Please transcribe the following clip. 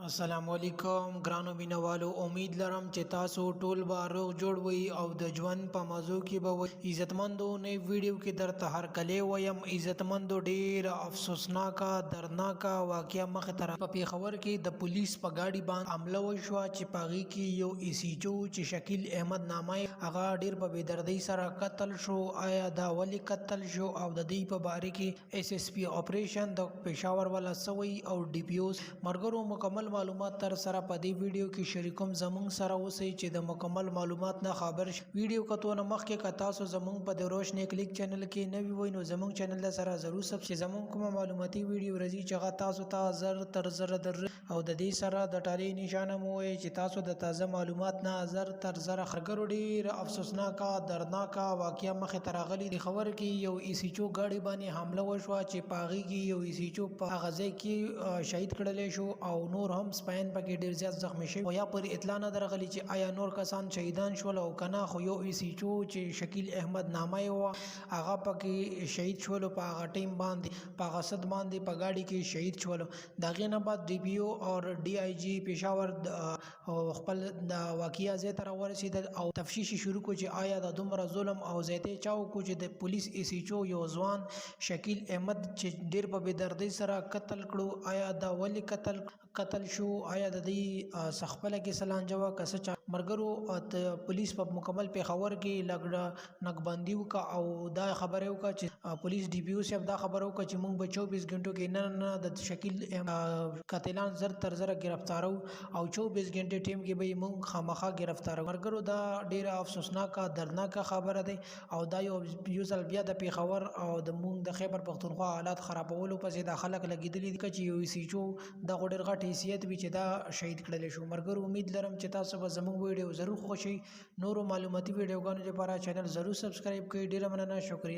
السلام علیکم ګرانو مینوالو، امید لرم چې تاسو ټول به روغ جوړ وئ او د ژوند په مزو کې به وئ. عزتمندو نه ویډیو کې درته هر کله وایم عزتمندو، ډیر افسوسناکه دردناکه واقعیا مخ ته په پیښور کې د پولیس په گاډي باندې حمله وشوه چې پاغي کې یو ایسیچو چې شکیل احمد نامه هغه ډیر په بېدردۍ سره قتل شو. آیا دا ولی قتل شو او د دې په باره کې اس اس پی اپریشن د پېښور والا سوي او ډي پی اوس مرګرو مکمل معلومات تر سره په دې ویډیو کې شریکوم. زمونږ سره اوسئ چې د مکمل معلومات نه خبر شئ. ویډیو کتو نه مخکې که تاسو زمونږ په د روشنی کلیک چینل کې نوی وئ نو زمونږ چینل له سره ضرور سبسکرایب. زمونږ کومه معلوماتي ویډیو راځي چې هغه تاسو ته زر تر زر در او د دې سره د ټالۍ نشانه مو وي چې تاسو د تازه معلومات نه زر تر زر خبرګرو. ډیر افسوسناکه دردناکه واقعیا مخ ته راغلی د خبر کې یو ایسیچو گاډي باندې حمله وشوه چې پاغي کې یو ایسیچو په غزه کې شهید کړل شو او نور هم سپاین پکې ډیر زیات زخمی شوی. یا پر اطلاع نه درغلی چې آیا نور کسان شهیدان شول او کنه، خو یو ایسیچو چې شکیل احمد نامه و هغه پکې شهید شول په هغه ټیم باندې په غصد باندې په گاډي کې شهید شول. دغه نه بعد ډي پی او او ډي آی جی پېښور خپل د واقعیا ځای ته ورسید او تفتیش شروع کو چې آیا د دومره ظلم او زیاتی چاو کو چې د پولیس ایسیچو یو ځوان شکیل احمد چې ډیر په بېدردۍ سره قتل کړو، آیا دا ولی قتل شو، آیا د دې سخپله کې سلانجوه کسه چا مرګرو پولیس په مکمل پیښور کې لګړه نقبندي وکا او دا خبره وکا چې پولیس ډي پی او صاحب دا خبره وکا چې موږ په 24 غنټو کې نه د شکیل قاتلان زر تر زر گرفتارو او 24 غنټه ټیم کې به موږ خامخا گرفتارو. مرګرو دا ډیره افسوسناکه دردناکه خبره ده او دا یو ځل بیا د پیښور او د موږ د خیبر پښتونخوا حالات خرابولو پسې د خلک لګیدلی دي چې یو ایسیچو د غډر غټ حیثیت وی چې دا شهید کړل شو. مرګرو امید لرم چې تاسو به زموږ ویډیو ضرور خوښي. نورو معلوماتي ویډیوګانو لپاره چینل ضرور سبسکرایب کړئ. ډیره مننه، شکریہ.